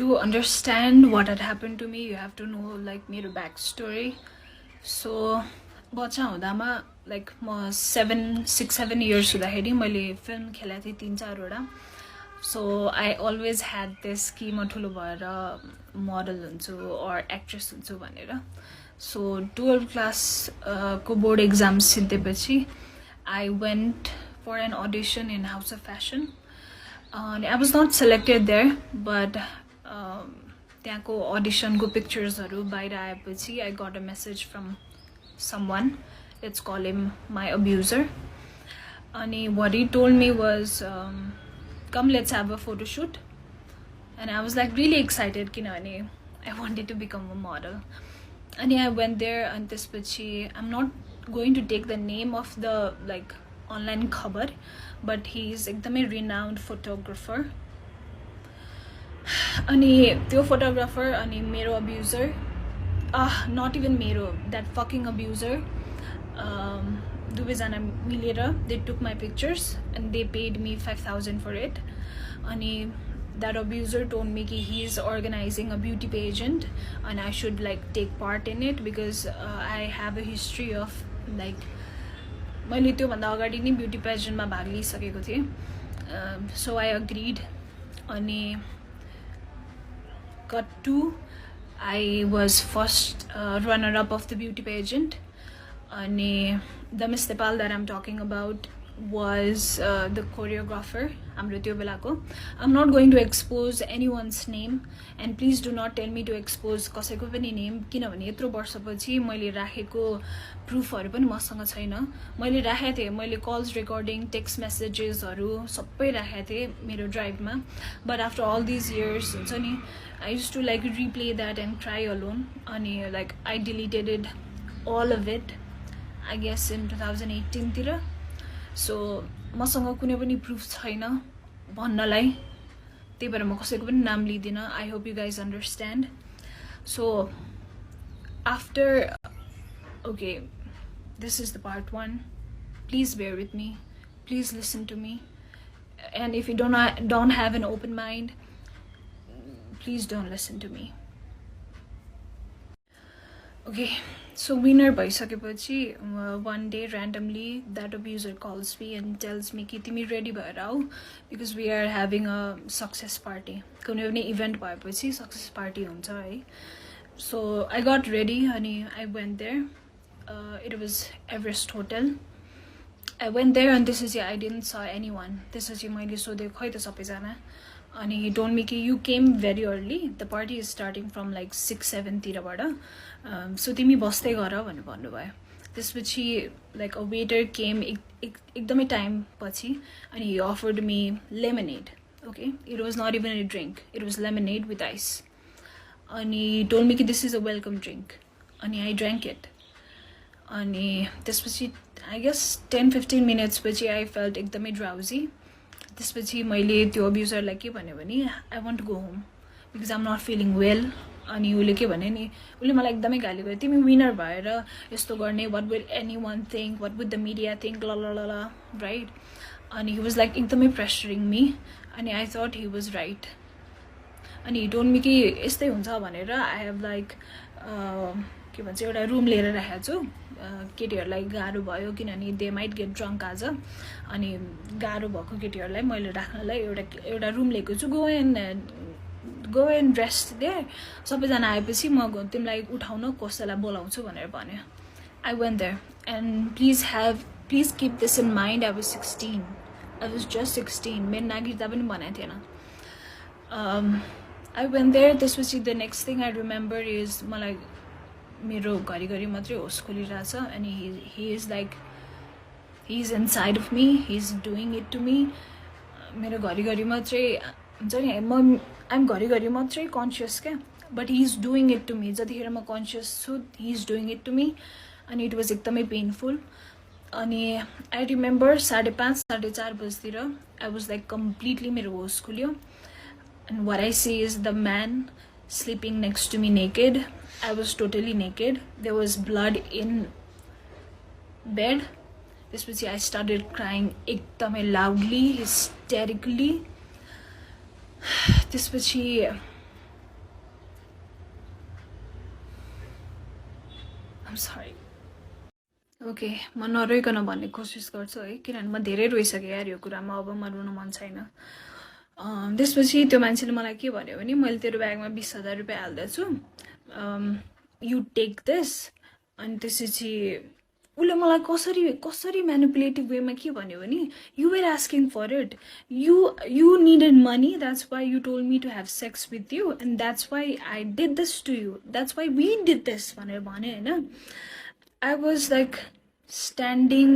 to understand what had happened to me, you have to know like मेरो backstory. So बच्चा हुँदामा like म 6-7 years हुँदाखेरि मैले film खेलेको थिएँ 3-4 So I always had this कि म ठुलो भएर model हुन्छु or actress हुन्छु भनेर. So 12th class को board exams सिद्धिएपछि I went for an audition in House of Fashion. I was not selected there, but त्यहाँको audition को pictures हरु बाहिर आएपछि I got a message from someone. Let's call him my abuser. And what he told me was, come, let's have a photo shoot. And I was like really excited, kinabhane I wanted to become a model. And I went there, and त्यसपछि I'm not going to take the name of the like online khabar, but he's एकदमै renowned photographer. अनि त्यो photographer अनि मेरो abuser, not even मेरो, that fucking abuser, दुवैजना मिलेर they took my pictures and they paid me 5,000 for it. अनि that abuser told me कि he is organizing a beauty pageant and I should like take part in it because I have a history of like मैले त्यो भन्दा अगाडि नै beauty pageant मा भाग लिइसकेको थिएँ. So I agreed. अनि cut to I was first runner up of the beauty pageant. And the Miss Nepal that I'm talking about was the choreographer. I'm not going to expose anyone's name, and please do not tell me to expose कसैको पनि name किनभने यत्रो वर्षपछि मैले राखेको प्रुफहरु पनि मसँग छैन. मैले राखेको थिएँ, मैले calls recording, text messages हरु सबै राखेको थिएँ मेरो ड्राइभमा. But after all these years हुन्छ नि, I used to like replay that and cry alone. अनि like I deleted it, all of it, I guess in 2018 तिर. So मसँग कुनै पनि प्रुफ छैन भन्नलाई, त्यही भएर म कसैको पनि नाम लिदिन. I hope you guys understand. So after, okay, this is the part 1. Please bear with me, please listen to me, and if you don't have an open mind, please don't listen to me. Okay, so winner bhaisकेपछि one day randomly that abuser calls me and tells me कि तिमी ready भएर आऊ because we are having a success party. कुनै पनि event भएपछि success party हुन्छ है. So I got ready and I went there. It was Everest Hotel. I went there and this is I didn't saw anyone. This is मैले सोधे खै त सबैजना. And he told me कि you came very early. The party is starting from like 6-7 तिरबाट. So तिमी बस्दै गर भनेर भन्नुभयो. त्यसपछि like a waiter came एकदमै time पछि and he offered me lemonade. Okay, it was not even a drink. It was lemonade with ice. And he told me कि this is a welcome drink. And I drank it. And त्यसपछि I guess 10-15 minutes पछि I felt एकदमै drowsy. त्यसपछि मैले त्यो अब्युजरलाई के भन्यो भने I want to go home because I'm not feeling well. अनि उले के भने नि, उले मलाई एकदमै गाली गर्यो, तिमी विनर भएर यस्तो गर्ने, what will anyone think, what would the media think, la la la la, right? And he was like एकदमै pressuring me. And I thought he was right. And he told me कि यस्तै हुन्छ भनेर I have like के भन्छ एउटा room लिएर राखेको छु. केटीहरुलाई गाह्रो भयो किनभने they might get drunk आज. अनि गाह्रो भएको केटीहरुलाई मैले राख्नलाई एउटा रुम लिएको छु. Go and rest there. सबैजना आएपछि म तिमीलाई उठाउन कसैलाई बोलाउँछु भनेर भन्यो. I went there and please keep this in mind. I was 16. I was just 16. मेरो नागरिकता पनि बनाएको थिएन. I went there. त्यसपछि the next thing I remember is मलाई मेरो घरिघरि मात्रै होस खोलिरहेछ and he is like he's inside of me, he's doing it to me. मेरो घरिघरि मात्रै हुन्छ नि, I'm घरिघरि मात्रै conscious क्या, but he's doing it to me. जतिखेर म conscious छु, he's doing it to me. And it was एकदमै painful. अनि I remember 5:30-4:30 बजेतिर I was like completely मेरो होस खुल्यो. And what I see is the man sleeping next to me naked. I was totally naked. There was blood in bed. त्यसपछि I started crying एकदमै loudly, hysterically. त्यसपछि I'm sorry. Okay म नरोइकन भन्ने कोसिस गर्छु है किनभने म धेरै रोइसकेँ यार यो कुरामा अब म रुन मन छैन त्यसपछि त्यो मान्छेले मलाई के भन्यो भने मैले तेरो ब्यागमा 20,000 रुपियाँ हाल्दैछु यु टेक दिस अनि त्यसपछि उसले मलाई कसरी कसरी म्यानिपुलेटिभ वेमा के भन्यो भने you were asking for it you needed money that's why you told me to have sex with you and that's why I did this to you that's why we did this भनेर भन्यो होइन I was like standing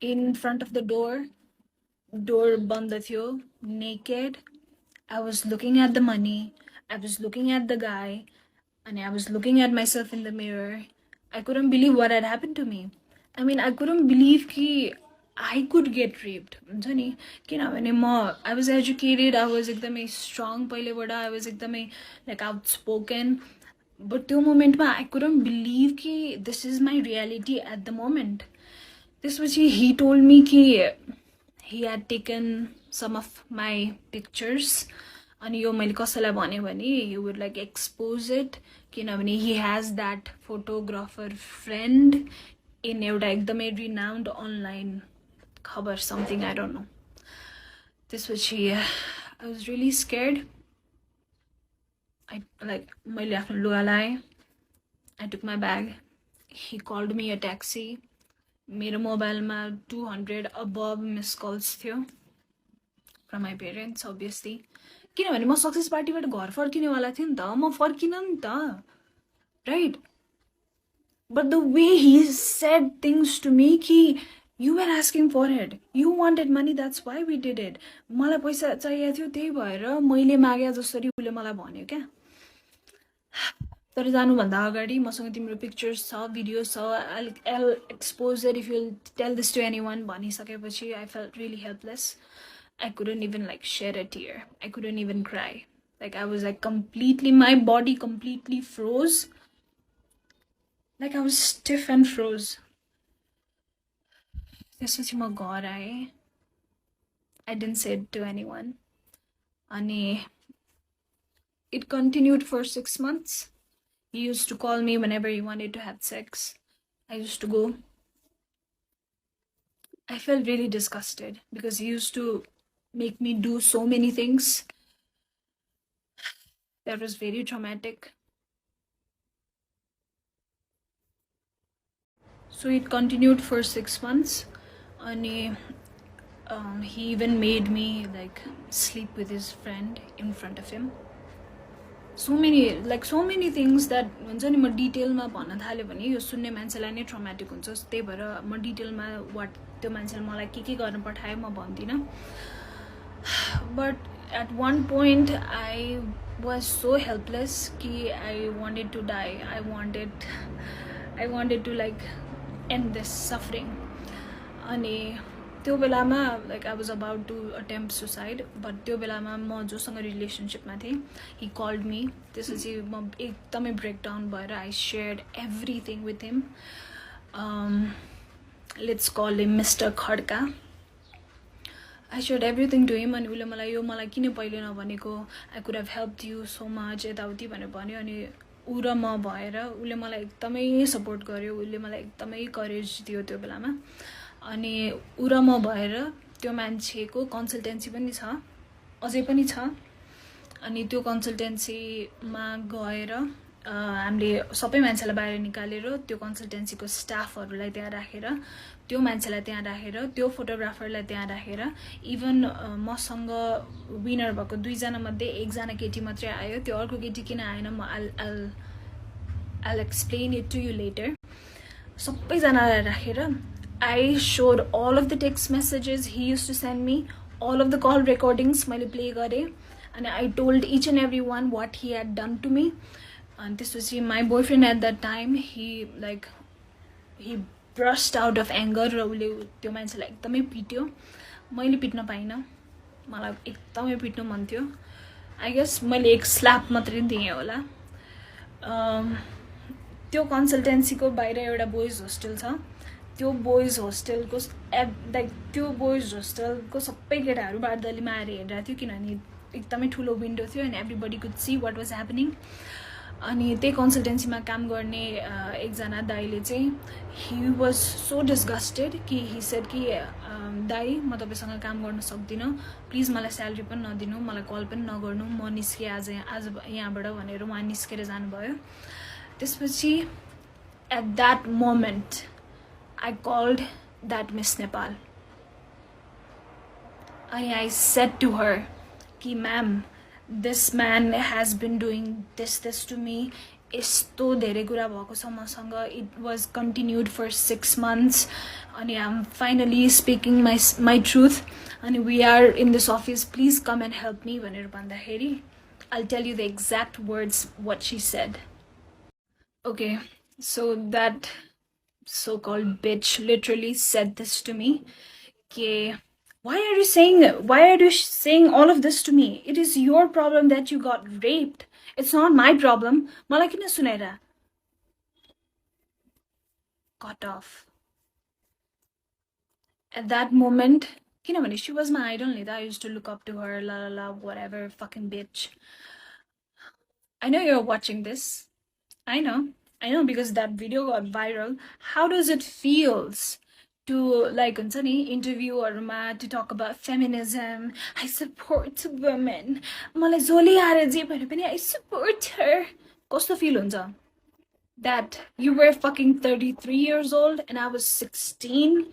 in front of the door band थियो, naked. I was looking at the money. I was looking at the guy. And I was looking at myself in the mirror. I couldn't believe what had happened to me. I mean, I couldn't believe कि I could get raped. हुन्छ नि किनभने म I was educated. I was एकदमै strong पहिलेबाट. I was एकदमै like outspoken. But त्यो मोमेन्टमा I couldn't believe कि this is my reality at the moment. त्यसपछि he told me कि he had taken some of my pictures अनि यो मैले कसैलाई भने भने he would like expose it किनभने he has that photographer friend in एउटा एकदमै renowned online खबर something I don't know. त्यसपछि I was really scared. मैले आफ्नो लुगा लाएँ. I took my bag. He called me a taxi. मेरो मोबाइलमा 200 above missed calls थियो from my parents obviously. किनभने म सक्सेस पार्टीबाट घर फर्किनेवाला थिएँ नि त म फर्किन नि त right. But the way he said things to me कि you were asking for it. You wanted money, that's why we did it. मलाई पैसा चाहिएको थियो त्यही भएर मैले मागे जसरी उले मलाई भन्यो क्या. तर जानुभन्दा अगाडि मसँग तिम्रो पिक्चर्स छ भिडियोज छ I'll expose it if you'll tell this to anyone भनिसकेपछि I felt really helpless. I couldn't even like shed a tear. I couldn't even cry. Like I was like completely, my body completely froze. Like I was stiff and froze. त्यसपछि म घर आएँ. I didn't say it to anyone. अनि it continued for 6 months. He used to call me whenever he wanted to have sex. I used to go. I felt really disgusted because he used to make me do so many things. That was very traumatic. So it continued for 6 months. And he even made me like sleep with his friend in front of him. So many things that हुन्छ नि म डिटेलमा भन्न थाल्यो भने यो सुन्ने मान्छेलाई नै ट्रमाटिक हुन्छ त्यही भएर म डिटेलमा वाट त्यो मान्छेले मलाई के गर्न पठायो म भन्दिनँ. But at one point I was so helpless कि I wanted to die. I wanted to like end this suffering. अनि त्यो बेलामा like I was about to attempt suicide, but त्यो बेलामा म जोसँग रिलेसनशिपमा थिएँ he called me. त्यसपछि म एकदमै ब्रेकडाउन भएर I shared everything with him. Let's call him Mr. Khadka. I shared everything to him. अनि उसले मलाई यो मलाई किन पहिले नभनेको I could have helped you so much यताउति भनेर भन्यो. अनि ऊ र म भएर उसले मलाई एकदमै सपोर्ट गर्यो. उसले मलाई एकदमै करेज दियो त्यो बेलामा. अनि ऊ र म भएर त्यो मान्छेको कन्सल्टेन्सी पनि छ अझै पनि छ. अनि त्यो कन्सल्टेन्सीमा गएर हामीले सबै मान्छेलाई बाहिर निकालेर त्यो कन्सल्टेन्सीको स्टाफहरूलाई त्यहाँ राखेर त्यो मान्छेलाई त्यहाँ राखेर त्यो फोटोग्राफरलाई त्यहाँ राखेर इभन मसँग विनर भएको 2 जना मध्ये 1 जना केटी मात्रै आयो. त्यो अर्को केटी किन आएन म I'll explain it to you later. सबैजनालाई राखेर I showed all of the text messages he used to send me, all of the call recordings मैले play गरे. And I told each and every one what he had done to me. And this was my boyfriend at that time. He brushed out of anger र उसले त्यो मान्छेलाई एकदमै पिट्यो. मैले पिट्न पाइनँ. मलाई एकदमै पिट्न मन थियो. I guess मैले एक स्ल्याप मात्रै दिएँ होला. त्यो कन्सल्टेन्सीको बाहिर एउटा बोइज होस्टेल छ. त्यो बोइज होस्टेलको सबै केटाहरू बारदलीमा आएर हेरिरहेको थियो किनभने एकदमै ठुलो विन्डो थियो and everybody could see what was happening. अनि त्यही कन्सल्टेन्सीमा काम गर्ने एकजना दाइले चाहिँ ही वाज सो डिस्गस्टेड कि ही सेड कि दाइ म तपाईँसँग काम गर्न सक्दिनँ, प्लिज मलाई स्यालेरी पनि नदिनु, मलाई कल पनि नगर्नु, म निस्केँ आज यहाँबाट भनेर उहाँ निस्केर जानुभयो। त्यसपछि at that moment I called that miss Nepal and I said to her, "Ki ma'am, this man has been doing this to me. यस्तो धेरै कुरा भएको छ मसँग. It was continued for 6 months. And I'm finally speaking my truth. And we are in this office. Please come and help me." भनेर भन्दाखेरि I'll tell you the exact words what she said. Okay, so that so-called bitch literally said this to me. Okay. Why are you saying all of this to me? It is your problem that you got raped. It's not my problem. Malai kina sunaira? Got off. At that moment, kinabhane she was my idol, Nida. I used to look up to her, la la la, whatever, fucking bitch. I know you're watching this. I know because that video got viral. How does it feels to like interview or to talk about feminism? I support women. Malai zoli aare je bhane pani I support her. Kosto feel huncha? That you were fucking 33 years old and I was 16.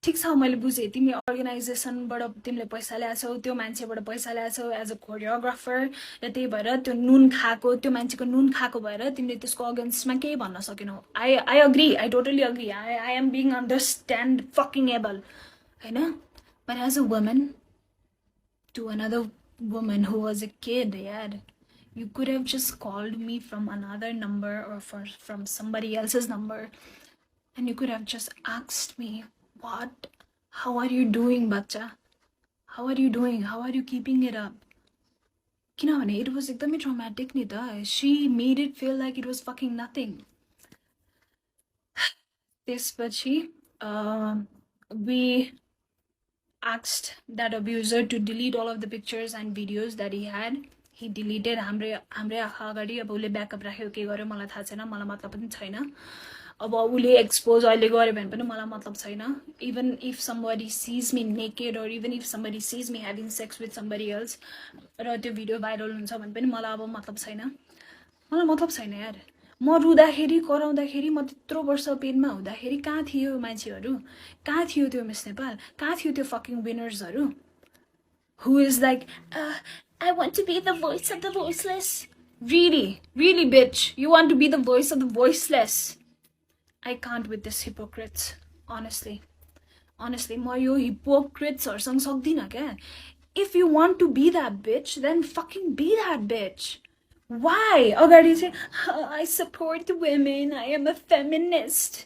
ठिक छ मैले बुझेँ तिमी अर्गनाइजेसनबाट तिमीले पैसा ल्याछौ, त्यो मान्छेबाट पैसा ल्याछौ एज अ कोरियोग्राफर, र त्यही भएर त्यो नुन खाएको त्यो मान्छेको नुन खाएको भएर तिमीले त्यसको अगेन्स्टमा केही भन्न सकेनौ. I agree, I totally agree. I am being understand fucking able होइन. But as a woman to another woman who was a kid, यार, you could have just called me from another number or from somebody else's number and you could have just asked me, what, how are you doing, bacha? How are you doing? How are you keeping it up? Kinabhane it was ekdamai traumatic ni ta. She made it feel like it was fucking nothing. त्यसपछि we asked that abuser to delete all of the pictures and videos that he had. He deleted. हाम्रै आँखा अगाडि अब उसले backup राख्यो के गर्यो मलाई थाहा छैन, मलाई मतलब पनि छैन. अब उसले एक्सपोज अहिले गर्यो भने पनि मलाई मतलब छैन. Even if somebody sees me naked or even if somebody sees me having sex with somebody else र त्यो भिडियो भाइरल हुन्छ भने पनि मलाई अब मतलब छैन. मलाई मतलब छैन यार. म रुँदाखेरि कराउँदाखेरि म त्यत्रो वर्ष पेनमा हुँदाखेरि कहाँ थियो मान्छेहरू, कहाँ थियो त्यो मिस नेपाल, कहाँ थियो त्यो fucking विनर्सहरू who is like, I want to be the voice of the voiceless. Really, really, bitch, you want to be the voice of the voiceless. I can't with this hypocrites, honestly. म यो hypocrites-हरुसँग सक्दिनँ क्या. If you want to be that bitch, then fucking be that bitch. Why? अगाडि चाहिँ I support women, I am a feminist.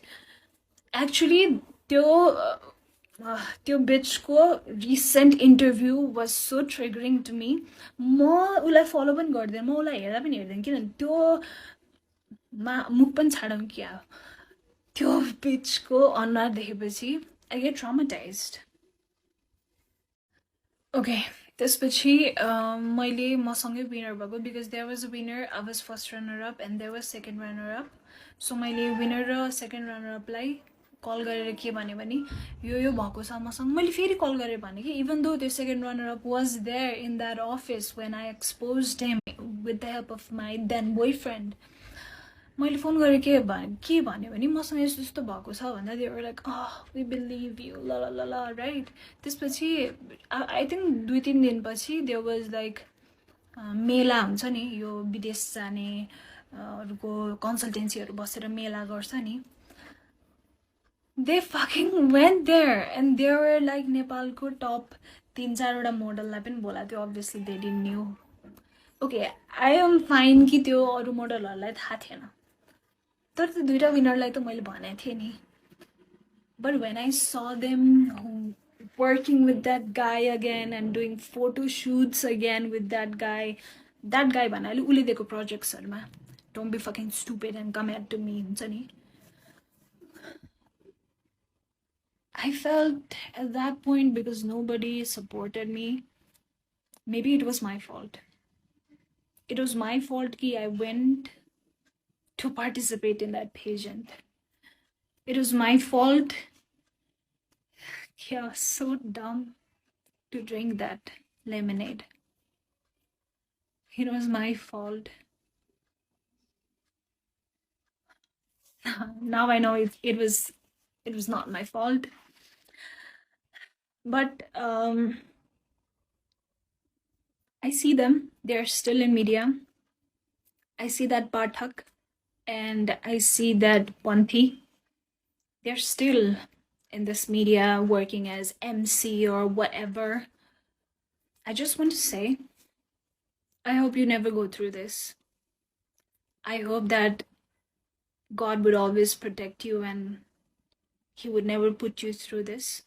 Actually, त्यो bitchको recent interview was so triggering to me. म उसलाई follow पनि गर्दैन, म उसलाई हेर्दा पनि हेर्दैन, किनभने त्यो मुख पनि छाडौँ क्या. त्यो bitchको अनुहार देखेपछि I get traumatized. Okay, त्यसपछि मैले मसँगै विनर भएको because there was a winner, I was first runner up and there was second runner up. So मैले winner र second runner up लाई कल गरेर के भने यो भएको छ मसँग. मैले फेरि कल गरेर भने कि even though the second runner up was there in that office when I exposed him with the help of my then boyfriend. मैले फोन गरेर के भन्यो भने मसँग यस्तो यस्तो भएको छ भन्दा they were like, oh, we believe you, la la la la, right? त्यसपछि I think 2-3 दिनपछि there was like मेला हुन्छ नि, यो विदेश जाने हरुको कन्सल्टेन्सीहरु बसेर मेला गर्छ नि. They fucking went there and they were like नेपालको टप 3-4 वटा मोडललाई पनि बोलाएको थियो. Obviously they didn't knew. Okay, I am fine कि त्यो अरु मोडलहरुलाई थाहा थिएन, तर त्यो दुईटा विनरलाई त मैले भनेको थिएँ नि. But when I saw them working with that guy again and doing photo shoots again with that guy भन्नाले उले दिएको प्रोजेक्ट्सहरुमा, don't be fucking stupid and come at to me हुन्छ नि. I felt at that point, because nobody supported me, maybe it was my fault. it was my fault ki I went to participate in that pageant. It was my fault. Yeah, so dumb to drink that lemonade. It was my fault. Now I know it was not my fault. But I see them. They're still in media. I see that Pathak and I see that Panthi. They're still in this media working as MC or whatever. I just want to say, I hope you never go through this. I hope that God would always protect you and He would never put you through this.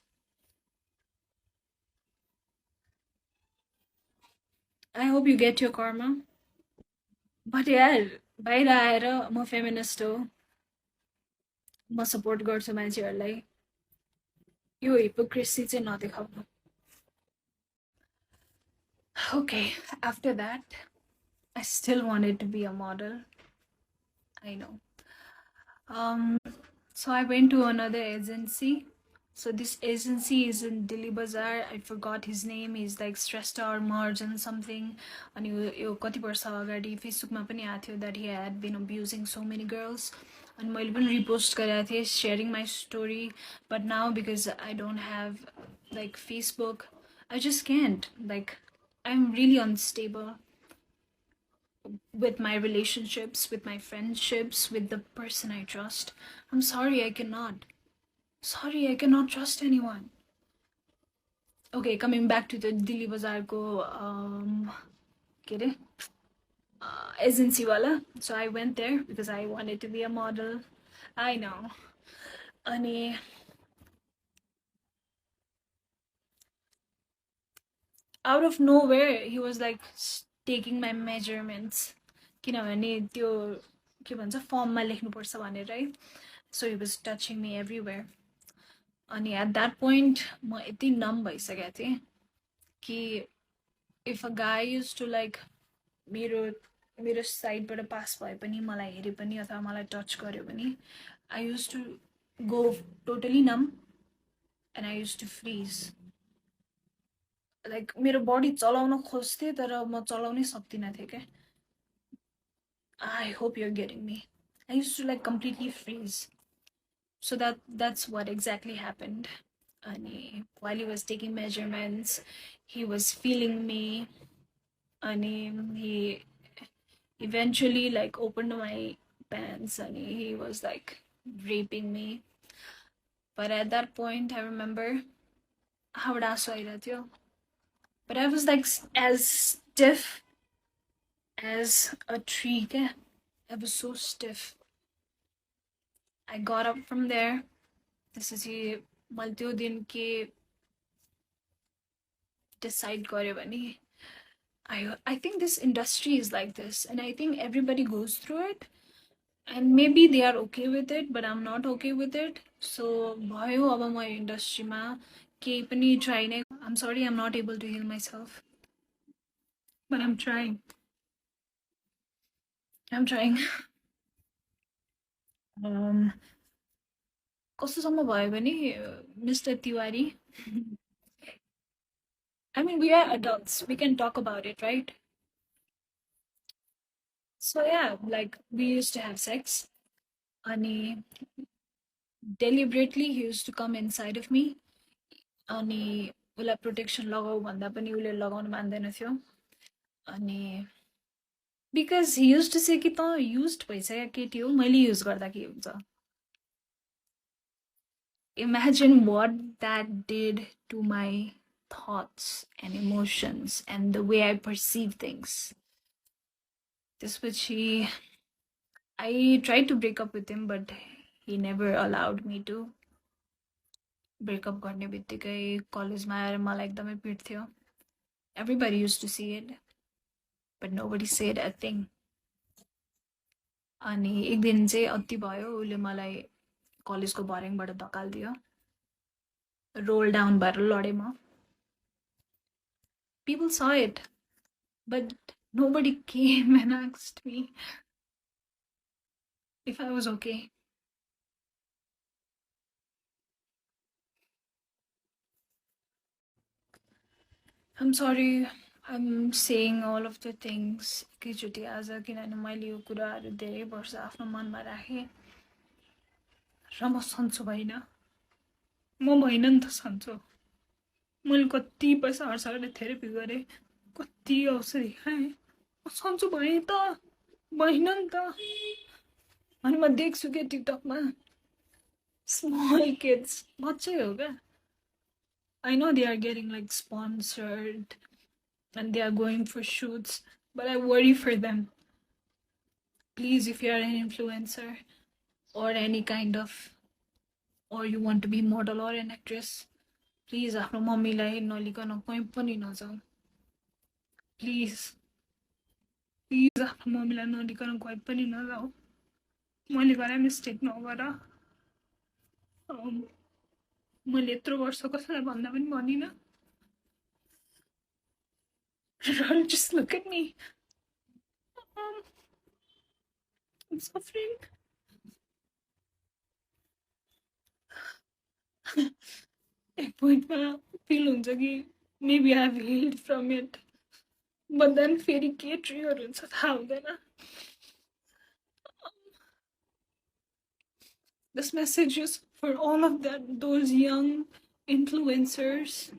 I hope you get your karma. But यार बाहिर आएर म feminist हो, म support गर्छु मान्छेहरूलाई, यो hypocrisy चाहिँ नदेखाउनु. Okay, after that, I still wanted to be a model. I know. So I went to another agency. So this agency is in Delhi Bazaar. I forgot his name. He's like Shrestha Marjan something. And you kati barsa agadi Facebook ma pani athyo that he had been abusing so many girls. And मैले पनि repost गरेको थिएँ sharing my story. But now because I don't have like Facebook, I just can't. Like I'm really unstable with my relationships, with my friendships, with the person I trust. I'm sorry, I cannot. Sorry, I cannot trust anyone. Okay, coming back to the Delhi Bazaar ko agency wala. So I went there because I wanted to be a model. I know. Ani out of nowhere, he was like taking my measurements. किनभने त्यो के भन्छ फर्ममा लेख्नुपर्छ भनेर है. So he was touching me everywhere. अनि at that point म यति numb भइसकेको थिएँ कि if a guy used to like मेरो साइडबाट पास भए पनि मलाई हेरे पनि अथवा मलाई टच गर्यो भने I used to go totally numb and I used to freeze. Like मेरो body चलाउन खोज्थे तर म चलाउनै सक्दिनँ थिएँ के. I hope you're getting me. I used to like completely freeze. So that's what exactly happened. And while he was taking measurements, he was feeling me. And he eventually like opened my pants and he was like raping me. But at that point, I remember but I was like as stiff as a tree. I was so stiff. I got up from there. This is मैले त्यो दिन के decide गर्यो भने I think this industry is like this and I think everybody goes through it and maybe they are okay with it but I'm not okay with it. So भयो अब म इन्डस्ट्रीमा केही पनि try नै. I'm sorry I'm not able to heal myself but I'm trying. कस्तोसम्म भयो भने Mr. Tiwari, I mean, we are adults. We can talk about it, right? So yeah, like we used to have sex. And deliberately he used to come inside of me. अनि उसलाई protection लगाऊ भन्दा पनि उसले लगाउन मान्दैन थियो. अनि because he used to say कि त used भइसक्यो केटी हो, मैले युज गर्दा के हुन्छ. Imagine what that did to my thoughts and emotions and the way I perceive things. This which I tried to break up with him but he never allowed me to. Breakup गर्ने बित्तिकै कलेजमा आएर मलाई एकदमै पिट्थ्यो. Everybody used to see it but nobody said a thing. अनि एक दिन चाहिँ अति भयो, उसले मलाई कलेजको भर्याङबाट धकाल्दियो. रोल डाउन भएर लडे म. People saw it but Nobody came and asked me if I was okay. I'm sorry. I'm saying all of the things एकैचोटि आज किनभने मैले यो कुराहरू धेरै वर्ष आफ्नो मनमा राखेँ र म सन्चो भइनँ। म भइन नि त सन्चो। मैले कति पैसा खर्च गरेर थेरेपी गरेँ, कति औषधि खाएँ, म सन्चो भएँ त, भइन नि त। अनि म देख्छु क्या टिकटकमा स्मल किड्स, बच्चै हो क्या, I know they are getting like sponsored and they are going for shoots, but I worry for them. Please, if you are an influencer or any kind of, or you want to be model or an actress, please आफ्नो मम्मीलाई नलिकन कहीँ पनि नजाऊ। Please please आफ्नो मम्मीलाई नलिकन कहीँ पनि नजाऊ। मैले गरे मिस्टेक नगर। मैले यत्रो वर्ष कसैलाई भन्दा पनि भनिनँ। Just look at me. I'm suffering. एक पोइन्टमा फिल हुन्छ कि maybe I have healed from it, but then फेरि के ट्रिगर हुन्छ थाहा हुँदैन। This message is for all of those young influencers,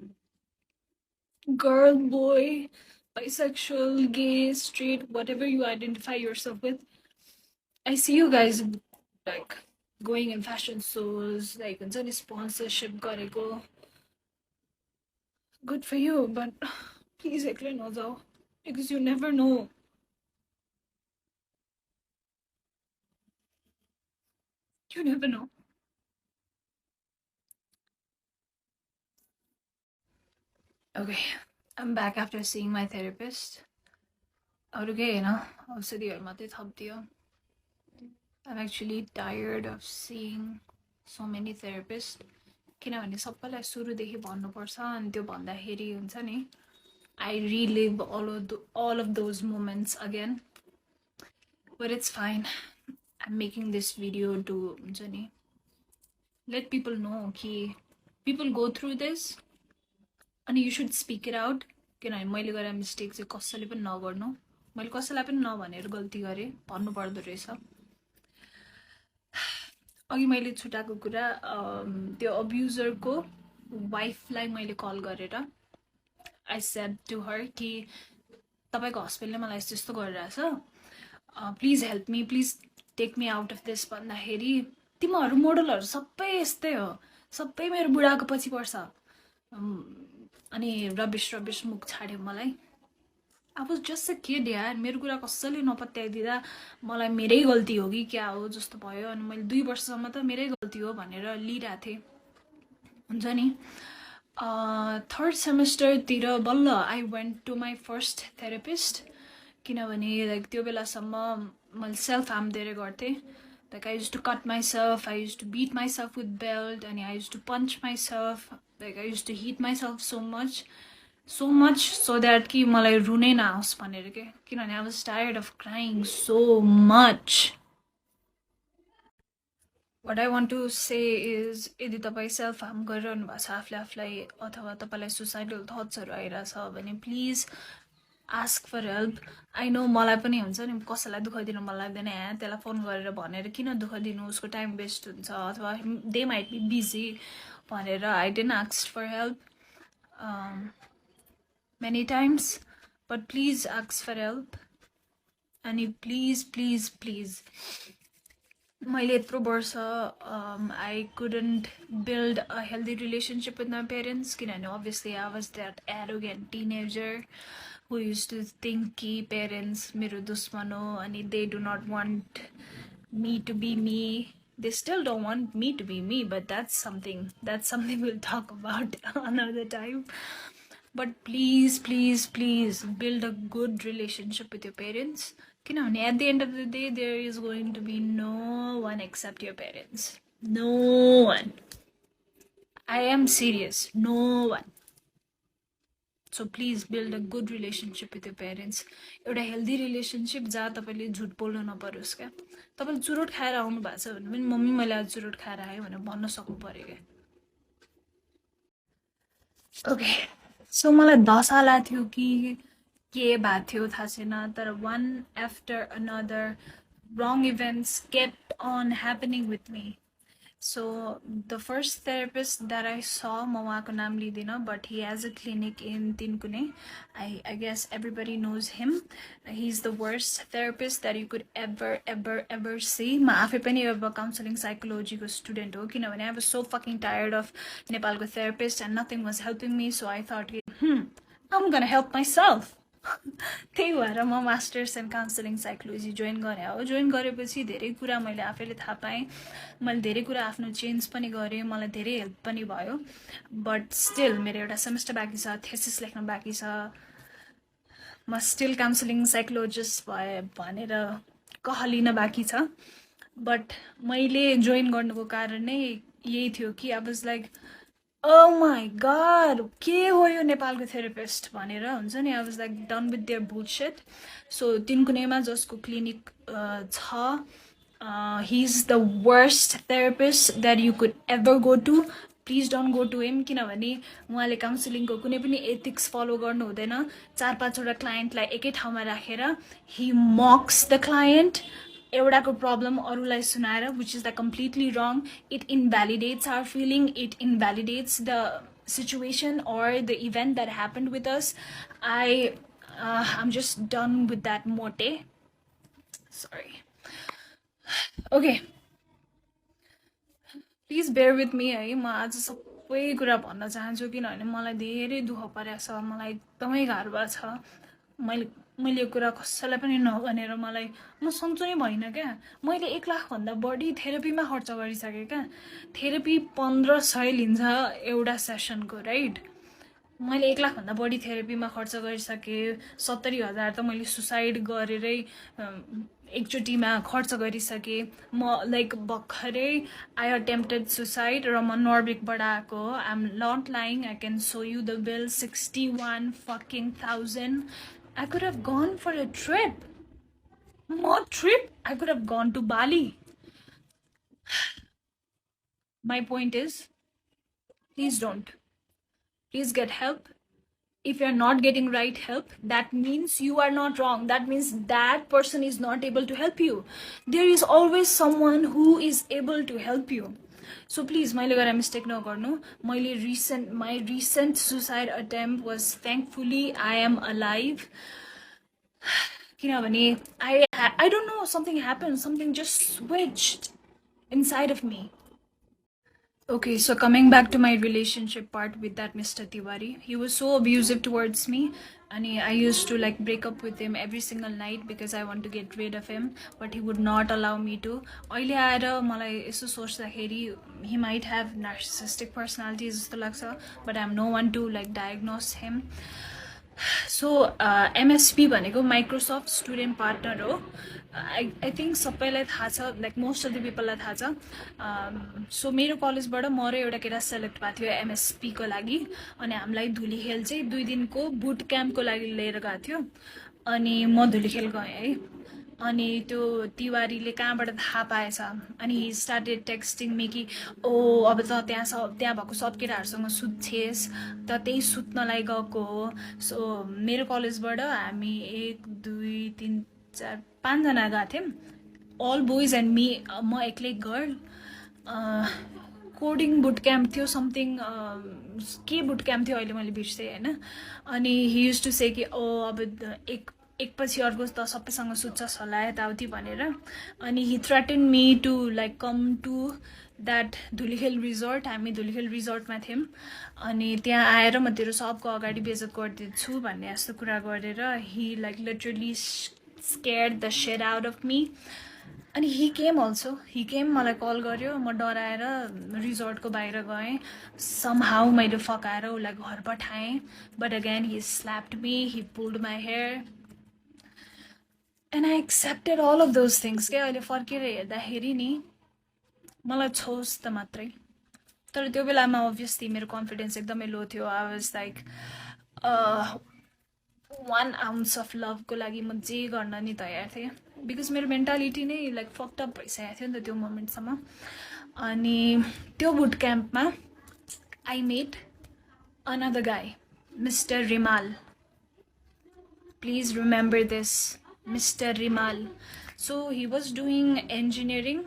girl, boy, bisexual, gay, straight, whatever you identify yourself with. I see you guys like going in fashion shows, like हुन्छ नि sponsorship गरेको, good for you, but please एक्लै नजाऊ, because you never know. You never know. Okay, I'm back after seeing my therapist. अरू केही होइन, औषधिहरू मात्रै थपिदियो। I'm actually tired of seeing so many therapists. किनभने सबैलाई सुरुदेखि भन्नुपर्छ अनि त्यो भन्दाखेरि हुन्छ नि, I relive all of those moments again. But it's fine. I'm making this video to हुन्छ नि, let people know कि people go through this and you should speak it out. किनभने मैले गरेर मिस्टेक चाहिँ कसैले पनि नगर्नु। मैले कसैलाई पनि नभनेर गल्ती गरेँ, भन्नु पर्दो रहेछ। अघि मैले छुटाएको कुरा, त्यो अब्युजरको वाइफलाई मैले कल गरेर I said to her कि तपाईँको हस्बेन्डले मलाई यस्तो यस्तो गरिरहेछ, please help me, please take me out of this भन्दाखेरि तिमीहरू मोडलहरू सबै यस्तै हो, सबै मेरो बुढाको पछि पर्छ, अनि रबिश रबिश मुख छाड्यो मलाई। I was just a kid यार, मेरो कुरा कसैले नपत्याइदिँदा मलाई मेरै गल्ती हो कि क्या हो जस्तो भयो, अनि मैले 2 वर्षसम्म त मेरै गल्ती हो भनेर लिइरहेको थिएँ, हुन्छ नि। थर्ड सेमेस्टरतिर बल्ल I went to my first therapist, किनभने लाइक त्यो बेलासम्म मैले सेल्फ हार्म धेरै गर्थेँ। Like I used to cut myself, I used to beat myself with belt, and I used to punch myself. Like I used to hit myself so much so that कि मलाई रुनै नआओस् भनेर के, किनभने I was tired of crying so much. What I want to say is यदि तपाईँ self harm गरिरहनु भएको छ आफूले आफूलाई, अथवा तपाईँलाई सुसाइडल थट्सहरू आइरहेछ भने please ask for help. I know मलाई पनि हुन्छ नि, कसैलाई दुःख दिनु मन लाग्दैन, त्यसलाई फोन गरेर भनेर किन दुःख दिनु, उसको टाइम वेस्ट हुन्छ, अथवा दे माइट बी बिजी भनेर I didn't ask for help many times, but please ask for help. अनि please please please, मैले यत्रो वर्ष I couldn't build a healthy relationship with my parents, किनभने obviously I was that arrogant teenager who used to think कि parents मेरो दुश्मन हो अनि they do not want me to be me. They still don't want me to be me, but that's something we'll talk about another time. But please please please build a good relationship with your parents, किनभने at the end of the day there is going to be no one except your parents. No one. I am serious. No one. So please build a good relationship with your parents, एउटा healthy relationship जहाँ तपाईँले झुट बोल्नु नपरोस् क्या। तपाईँले चुरोट खाएर आउनु भएको छ भने पनि मम्मी मैले आज चुरोट खाएर आएँ भनेर भन्न सक्नु पऱ्यो क्या। ओके, सो मलाई दशा लागेको थियो कि के भएको थियो थाहा छैन, तर one after another wrong events kept on happening with me. So the first therapist that I saw, म उहाँको नाम लिँदिनँ, but he has a clinic in Tinkune. I guess everybody knows him. He's the worst therapist that you could ever see. म आफै पनि अब counseling psychology को student हो, किनभने I was so fucking tired of Nepalको therapist and nothing was helping me, so I thought, I'm gonna help myself. त्यही भएर म masters in counselling psychology join गरेँ हो। जोइन गरेपछि धेरै कुरा मैले आफैले थाहा पाएँ, मैले धेरै कुरा आफ्नो चेन्ज पनि गरेँ, मलाई धेरै हेल्प पनि भयो। बट स्टिल मेरो एउटा सेमेस्टर बाँकी छ, थेसिस लेख्न बाँकी छ, म स्टिल काउन्सिलिङ साइकोलोजिस्ट भए भनेर कहलिन बाँकी छ। बट मैले जोइन गर्नुको कारण नै यही थियो कि I was like oh my god, के हो यो नेपालको थेरापिस्ट भनेर हुन्छ नि। I was like done with their bullshit. So तिनकुनेमा जसको क्लिनिक छ, he is the worst therapist that you could ever go to. Please don't go to him, किनभने उहाँले काउन्सिलिङको कुनै पनि एथिक्स फलो गर्नु हुँदैन। 4-5वटा क्लाइन्टलाई एकै ठाउँमा राखेर ही मक्स द क्लाइन्ट, एउटाको प्रब्लम अरूलाई सुनाएर, which is the completely wrong. It invalidates our feeling, it invalidates the situation or the event that happened with us. I'm just done with that mote. Sorry. Okay. Please bear with me है। म आज सबै कुरा भन्न चाहन्छु, किनभने मलाई धेरै दुःख परेको छ, मलाई एकदमै गाह्रो भएको छ। मैले यो कुरा कसैलाई पनि नभनेर मलाई म सन्चो नै भइनँ क्या। मैले 1 लाखभन्दा बढी थेरापीमा खर्च गरिसकेँ क्या। थेरापी 1500 लिन्छ एउटा सेसनको, राइट। मैले 1 लाखभन्दा बढी थेरापीमा खर्च गरिसकेँ। 70,000 त मैले सुसाइड गरेरै एकचोटिमा खर्च गरिसकेँ। म लाइक भर्खरै आई अटेम्प्टेड सुसाइड र म नर्बिकबाट आएको। I am not lying, I can show you the bill, 61,000। I could have gone for a trip. More trip. I could have gone to Bali. My point is, please don't. Please get help. If you're not getting right help, that means you are not wrong. That means that person is not able to help you. There is always someone who is able to help you. So please, मैले गरेर mistake नगर्नु। My recent suicide attempt was, thankfully, I am alive. किनभने I don't know, something happened, something just switched inside of me. Okay, so coming back to my relationship part with that Mr. Tiwari, he was so abusive towards me, and I used to like break up with him every single night because I want to get rid of him, but he would not allow me to. अहिले आएर मलाई यसो सोच्दाखेरि he might have narcissistic personality जस्तो लाग्छ, but I'm no one to like diagnose him. So MSP भनेको Microsoft student partner हो। I think सबैलाई थाहा छ, लाइक मोस्ट अफ द पिपललाई थाहा छ। सो मेरो कलेजबाट म र एउटा केटा सेलेक्ट भएको थियो MSPको लागि, अनि हामीलाई धुलीखेल चाहिँ 2 दिनको बुट क्याम्पको लागि लिएर गएको थियो। अनि म धुलीखेल गएँ है। अनि त्यो तिवारीले कहाँबाट थाहा पाएछ, अनि हि स्टार्टेड टेक्स्टिङ मी कि ओ अब त त्यहाँ भएको सब केटाहरूसँग सुत्छेस् त, त्यही सुत्नलाई गएको हो। सो मेरो कलेजबाट हामी 1 2 3 4 5 जना गएको थियौँ, अल बोइज एन्ड मी, म एक्लै गर्ल। कोडिङ बुट क्याम्प थियो, समथिङ के बुट क्याम्प थियो अहिले मैले बिर्सेँ होइन। अनि हि युज टु से कि ओ अब एकपछि अर्को त सबैसँग सुत्छस् होला यताउति भनेर। अनि he threaten me to like come to that Dhulikhel resort. हामी धुलीखेल रिजोर्टमा थियौँ, अनि त्यहाँ आएर म तेरो सबको अगाडि बेइज्जत गरिदिन्छु भन्ने जस्तो कुरा गरेर he like literally scared the shed out of me. अनि हि केम अल्सो, मलाई कल गर्यो, म डराएर रिजोर्टको बाहिर गएँ। समहाउ मैले फकाएर उसलाई घर पठाएँ, but again he slapped me, he pulled my hair, and I accepted all of those things क्या। अहिले फर्केर हेर्दाखेरि नि मलाई छोस् त मात्रै, तर त्यो बेलामा अभियसली मेरो कन्फिडेन्स एकदमै लो थियो। I was like 1 ounce of love को लागि म जे गर्न नि तयार थिएँ बिकज मेरो मेन्टालिटी नै लाइक फक्ड अप भइसकेको थियो नि त त्यो मोमेन्टसम्म अनि त्यो बुट क्याम्पमा I met another guy, Mr. Rimal. Please remember this, Mr. Rimal. So he was doing engineering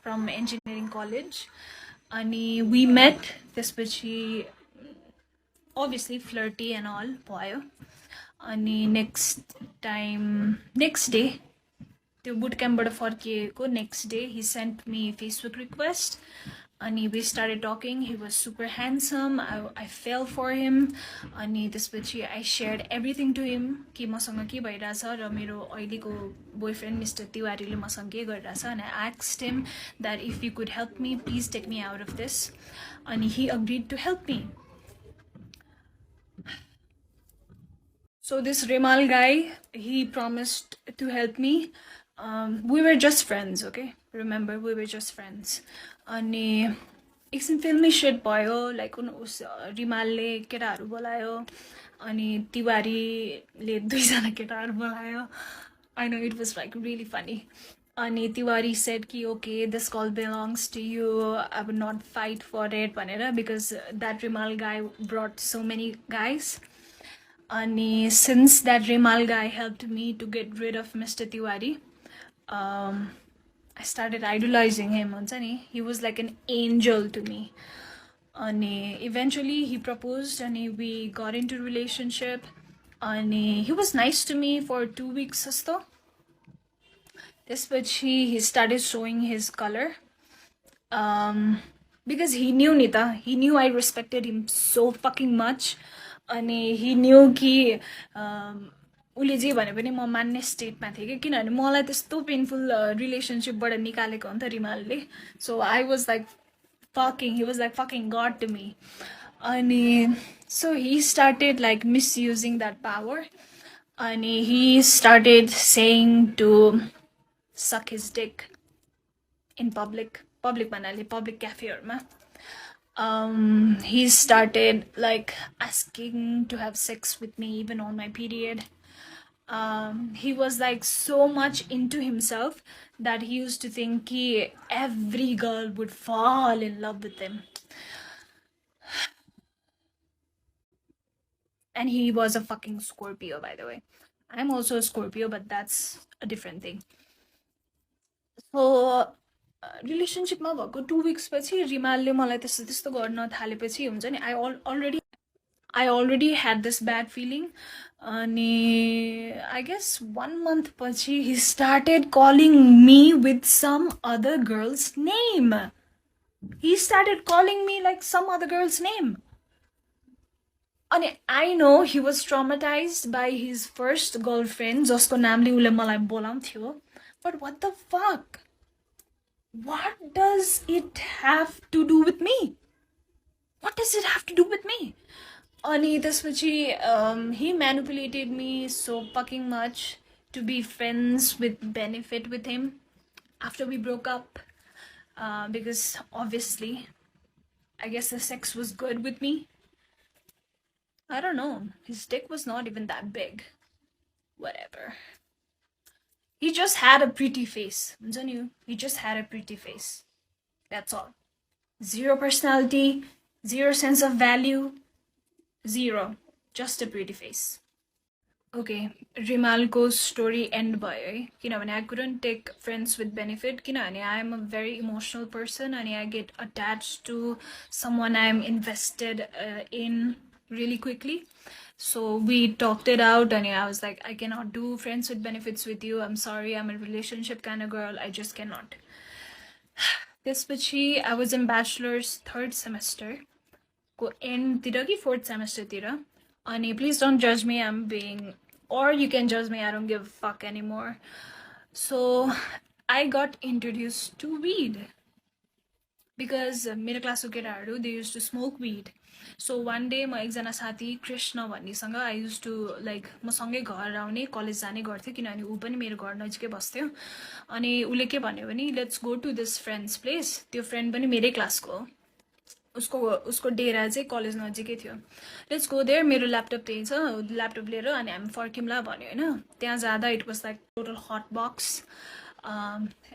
from engineering college. And we met, त्यसपछि obviously flirty and all, भयो. अनि next day, त्यो boot camp बाट फर्किएको next day, he sent me Facebook request. अनि we started talking. He was super handsome. I fell for him. अनि त्यसपछि I shared everything to him कि मसँग के भइरहेछ र मेरो अहिलेको boyfriend Mr. तिवारीले मसँग के गरिरहेछ and I asked him that if you could help me, please take me out of this. And he agreed to help me. So this Rimal guy, he promised to help me. We were just friends, okay? Remember, we were just friends. अनि एकछिन फिल्मी set भयो like उस रिमालले केटाहरू बोलायो अनि तिवारीले 2 जना केटाहरू बोलायो I know it was like really funny अनि तिवारी सेड कि okay this call belongs to you I would not fight for it भनेर because that Rimal guy brought so many guys अनि since that Rimal guy helped me to get rid of mister Tiwari I started idolizing him. He was like an angel to me. And eventually he proposed and we got into a relationship. And he was nice to me for 2 weeks or so. He started showing his color. Because he knew Nita. He knew I respected him so fucking much. And he knew that उसले जे भने पनि म मान्ने स्टेटमा थिएँ कि किनभने मलाई त्यस्तो पेनफुल रिलेसनसिपबाट निकालेको हो नि त रिमालले so I was like fucking he was like fucking god to me अनि so he started like misusing that power अनि he started saying to suck his dick in public भन्नाले पब्लिक क्याफेहरूमा he started like asking to have sex with me even on my period. He was like so much into himself that he used to think every girl would fall in love with him. And he was a fucking Scorpio, by the way. I'm also a Scorpio, but that's a different thing. So, relationship ma bhako 2 weeks पछि रिमालले मलाई त्यस्तो गर्न थालेपछि हुन्छ नि I already had this bad feeling. And I guess 1 month pachi he started calling me with some other girl's name. He started calling me like some other girl's name. And I know he was traumatized by his first girlfriend, jasko namle ule malai boलाउँथ्यो. But what the fuck? What does it have to do with me? What does it have to do with me? And he manipulated me so fucking much to be friends with benefit with him after we broke up because obviously I guess the sex was good with me. I don't know, his dick was not even that big. Whatever. He just had a pretty face. He just had a pretty face. That's all. Zero personality, zero sense of value. Zero. Just a pretty face. Okay, Rimalko story end भयो है किनभने I couldn't take friends with benefit किनभने I am a very emotional person and I get attached to someone I am invested in really quickly. So we talked it out and I was like, I cannot do friends with benefits with you. I'm sorry, I'm a relationship kind of girl. I just cannot. त्यसपछि I was in bachelor's 3rd semester. Go end tira ki 4th semester tira. And please don't judge me, I'm being, or you can judge me, I don't give a fuck anymore. So I got introduced to weed because मेरो क्लासको केटाहरू they used to smoke weed. So one day म एकजना साथी Krishna भन्नेसँग I used to like म सँगै घर आउने कलेज जाने गर्थ्यो किनभने ऊ पनि मेरो घर नजिकै बस्थ्यो अनि उले के भन्यो भने let's go to this friend's place. त्यो फ्रेन्ड पनि मेरै क्लासको हो उसको डेरा चाहिँ कलेज नजिकै थियो लेट्स गो देयर मेरो ल्यापटप त्यही छ ल्यापटप लिएर अनि हामी फर्किउँला भन्यो होइन त्यहाँ जाँदा it was like total hot box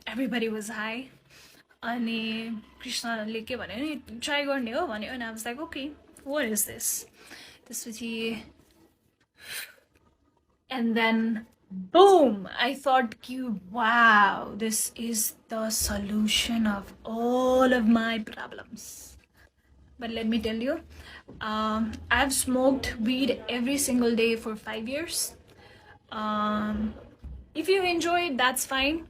everybody was high अनि कृष्णले के भन्यो नि ट्राई गर्ने हो भन्यो अनि I was like okay what is this त्यसपछि and then boom I thought wow, this is the solution of all of my problems. But let me tell you, I've smoked weed every single day for 5 years. If you enjoy it, that's fine.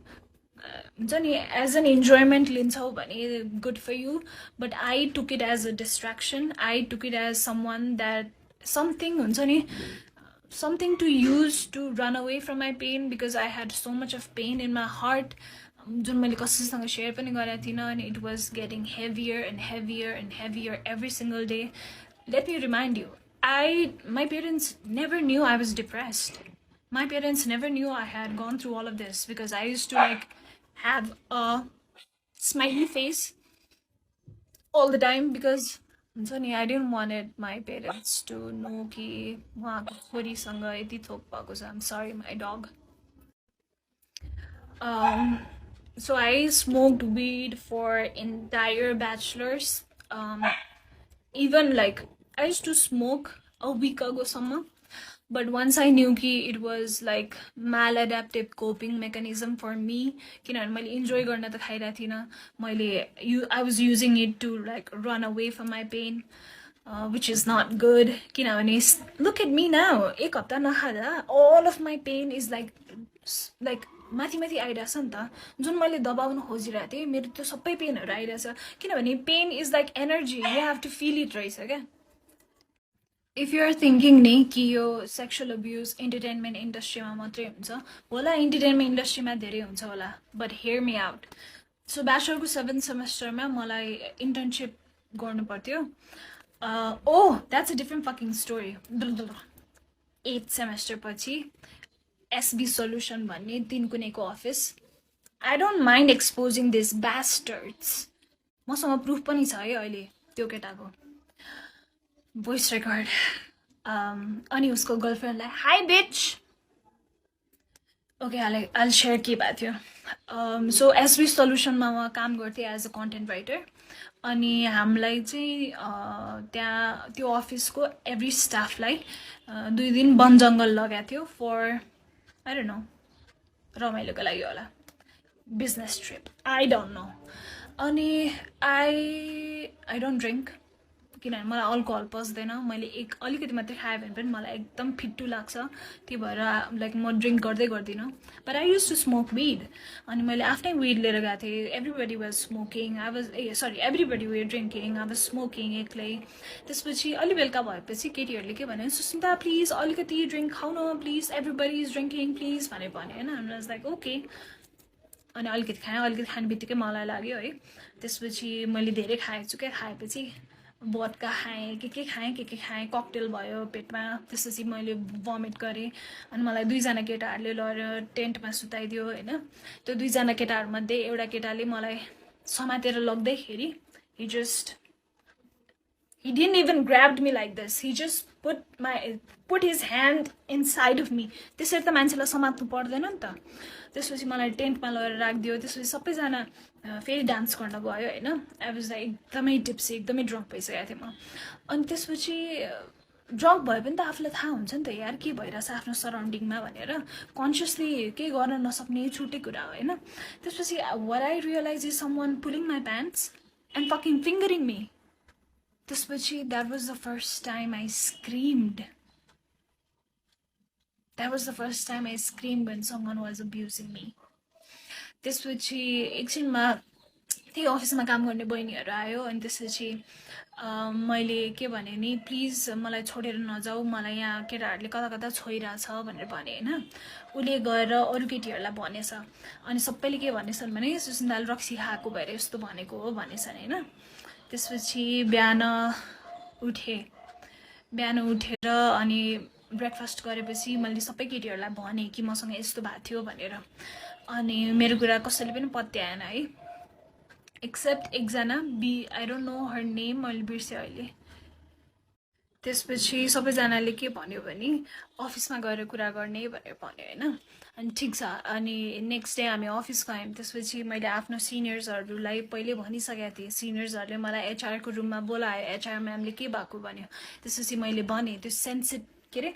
As an enjoyment liन्छौ भने good for you, but I took it as a distraction. I took it as something हुन्छ नि something to use to run away from my pain because I had so much of pain in my heart जुन मैले कसैसँग share पनि गरेको थिइनँ अनि it was getting heavier and heavier and heavier every single day. Let me remind you, my parents never knew I was depressed. My parents never knew I had gone through all of this because I used to like have a smiley face all the time because I didn't want my parents to know कि उहाँको छोरीसँग यति थोक भएको छ. I'm sorry, my dog. So I smoked weed for entire bachelors. Even like I used to smoke a week ago somewhere. But once I knew कि it was like maladaptive coping mechanism for me, किनभने मैले enjoy गर्न त खाइरहेको थिइनँ, I was using it to like run away from my pain, which is not good. किनभने look at me now, एक हप्ता नखाँदा all of my pain is like माथि माथि आइरहेछ नि त. जुन मैले दबाउन खोजिरहेको थिएँ मेरो त्यो सबै पेनहरू आइरहेछ किनभने pain is like energy, you have to feel it रहेछ क्या. इफ यु आर थिङ्किङ नि कि यो सेक्सुअल अब्युज इन्टरटेनमेन्ट इन्डस्ट्रीमा मात्रै हुन्छ होला, इन्टरटेनमेन्ट इन्डस्ट्रीमा धेरै हुन्छ होला, but hear me out. So ब्याचलरको 7th सेमेस्टरमा मलाई इन्टर्नसिप गर्नु पर्थ्यो. That's a different fucking story. 8th semester पछि SB Solution भन्ने तिनकुनेको office. I don't mind exposing this bastards. मसँग प्रुफ पनि छ है अहिले त्यो केटाको भोइस रेकर्ड. अनि उसको गर्लफ्रेन्डलाई hi bitch. Okay I share के भएको थियो. सो SB Solutionमा म काम गर्थेँ एज अ कन्टेन्ट राइटर. अनि हामीलाई चाहिँ त्यहाँ त्यो अफिसको एभ्री स्टाफलाई 2 दिन वन जङ्गल लगाएको थियो फर I don't know, रमाइलोको लागि होला, business trip, I don't know. अनि आई डोन्ट ड्रिङ्क किनभने मलाई अल्कोहल पस्दैन. मैले अलिकति मात्रै खाएँ भने पनि मलाई एकदम फिट्टु लाग्छ, त्यही भएर लाइक म ड्रिङ्क गर्दिनँ. But I use to smoke weed. अनि मैले आफ्नै विड लिएर गएको थिएँ. Everybody was smoking, everybody were drinking, I was smoking एक्लै. त्यसपछि अलि बेलुका भएपछि केटीहरूले के भन्यो, सुस्मिता प्लिज अलिकति ड्रिङ्क खाउन please, everybody is drinking please भने होइन. I was like okay. अनि अलिकति खाएँ, अलिकति खाने बित्तिकै मलाई लाग्यो है. त्यसपछि मैले धेरै खाएछु क्या. खाएपछि बदका खाएँ, के खाएँ, ककटेल भयो पेटमा. त्यसपछि मैले भमिट गरेँ. अनि मलाई 2जना केटाहरूले लगेर टेन्टमा सुताइदियो होइन. त्यो 2जना केटाहरूमध्ये एउटा केटाले मलाई समातेर लग्दैखेरि he didn't even grabbed me like this. He just put his hand inside of me. त्यसरी त मान्छेलाई समात्नु पर्दैन नि त. त्यसपछि मलाई टेन्टमा लगेर राखिदियो. त्यसपछि सबैजना फेरि डान्स गर्न गयो होइन. आई वाज लाइक एकदमै टिप्सी, एकदमै ड्रङ्क भइसकेको थिएँ म. अनि त्यसपछि ड्रङ्क भयो पनि त आफूलाई थाहा हुन्छ नि त यार के भइरहेछ आफ्नो सराउन्डिङमा भनेर. कन्सियसली केही गर्न नसक्ने छुट्टै कुरा हो होइन. त्यसपछि what I realized is someone pulling my pants and fucking fingering me. त्यसपछि that was the first time I screamed. That was the first time I screamed when someone was abusing me. त्यसपछि एकछिनमा त्यही अफिसमा काम गर्ने बहिनीहरू आयो. अनि त्यसपछि मैले के भने नि, प्लिज मलाई छोडेर नजाऊ, मलाई यहाँ केटाहरूले कता कता छोइरहेछ भनेर भने होइन. उसले गएर अरू केटीहरूलाई भनेछ. अनि सबैले के भनेछन् भने सुस्मिताले रक्सी खाएको भएर यस्तो भनेको हो भनेछन् होइन. त्यसपछि बिहान उठेर अनि ब्रेकफास्ट गरेपछि मैले सबै केटीहरूलाई भने कि मसँग यस्तो भएको थियो भनेर. अनि मेरो कुरा कसैले पनि पत्याएन है. एक्सेप्ट एकजना I don't know her name, मैले बिर्सेँ अहिले। त्यसपछि सबैजनाले के भन्यो भने अफिसमा गएर कुरा गर्ने भनेर भन्यो होइन। अनि ठिक छ, अनि नेक्स्ट डे हामी अफिस गयौँ। त्यसपछि मैले आफ्नो सिनियर्सहरूलाई पहिले भनिसकेको थिएँ। सिनियर्सहरूले मलाई एचआरको रुममा बोलायो, एचआर म्यामले के भएको भन्यो। त्यसपछि मैले भनेँ त्यो के अरे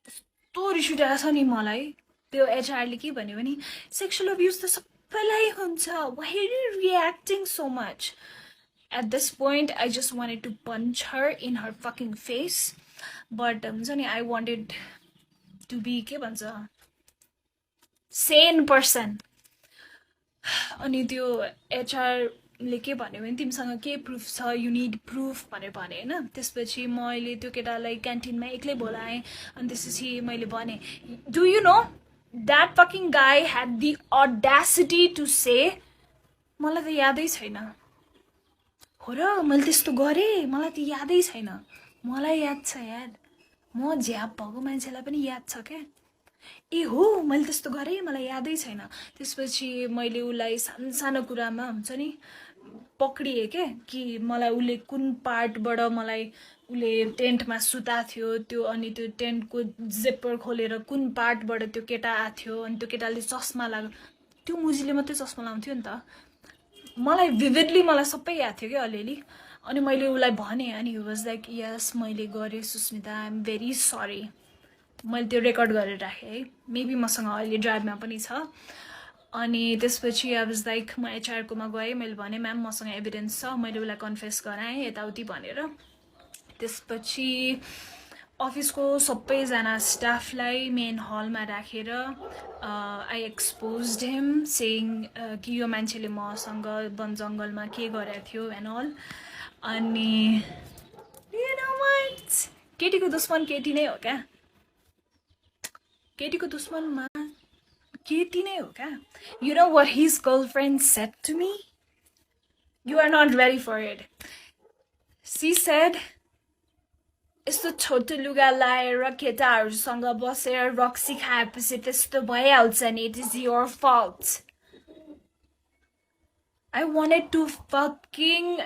यस्तो रिस उठेको छ नि मलाई। त्यो एचआरले के भन्यो भने सेक्सुअल अब्युज त सबैलाई हुन्छ, why are you reacting so much. At this point, I just wanted to punch her in her fucking face. But I wanted to be के भन्छ sane person. अनि त्यो एचआरले के भन्यो भने तिमीसँग के प्रुफ छ, यु निड प्रुफ भनेर भने होइन। त्यसपछि मैले त्यो केटालाई क्यान्टिनमा एक्लै बोलाएँ। अनि त्यसपछि मैले भने do you know that fucking गाई ह्याड द अडासिटी टु से, मलाई त यादै छैन हो र मैले त्यस्तो गरेँ, मलाई त यादै छैन। मलाई याद छ यार, म झ्याप भएको मान्छेलाई पनि याद छ क्या। ए हो मैले त्यस्तो गरेँ, मलाई यादै छैन। त्यसपछि मैले उसलाई सानो सानो कुरामा हुन्छ नि पक्रिएँ क्या, कि मलाई उसले कुन पार्टबाट मलाई उसले टेन्टमा सुता थियो त्यो, अनि त्यो टेन्टको जिप्पर खोलेर कुन पार्टबाट त्यो केटा आएको थियो। अनि त्यो केटाले चस्मा लाग्यो, त्यो मुजीले मात्रै चस्मा लाउँथ्यो नि त। मलाई भिभिडली मलाई सबै याद थियो क्या अलिअलि। अनि मैले उसलाई भनेँ, अनि हि वाज लाइक यस मैले गरेँ Sushmita, I am very sorry. मैले त्यो रेकर्ड गरेर राखेँ है, मेबी मसँग अहिले ड्राइभमा पनि छ। अनि त्यसपछि आई वाज लाइक म एचआरकोमा गएँ, मैले भनेँ म्याम मसँग एभिडेन्स छ, मैले उसलाई कन्फेस गराएँ यताउति भनेर। त्यसपछि अफिसको सबैजना स्टाफलाई मेन हलमा राखेर आई एक्सपोज्ड हिम सेइङ कि यो मान्छेले मसँग वन जङ्गलमा के गरेको थियो एन्ड अल। अनि केटीको दुश्मन केटी नै हो क्या, केटीको दुश्मनमा केटी नै हो क्या। You know what his girlfriend said to me, you are not ready for it. She said यस्तो छोटो लुगा लाएर केटाहरूसँग बसेर रक्सी खाएपछि त्यस्तो भइहाल्छ नि, it is your fault. I wanted to fucking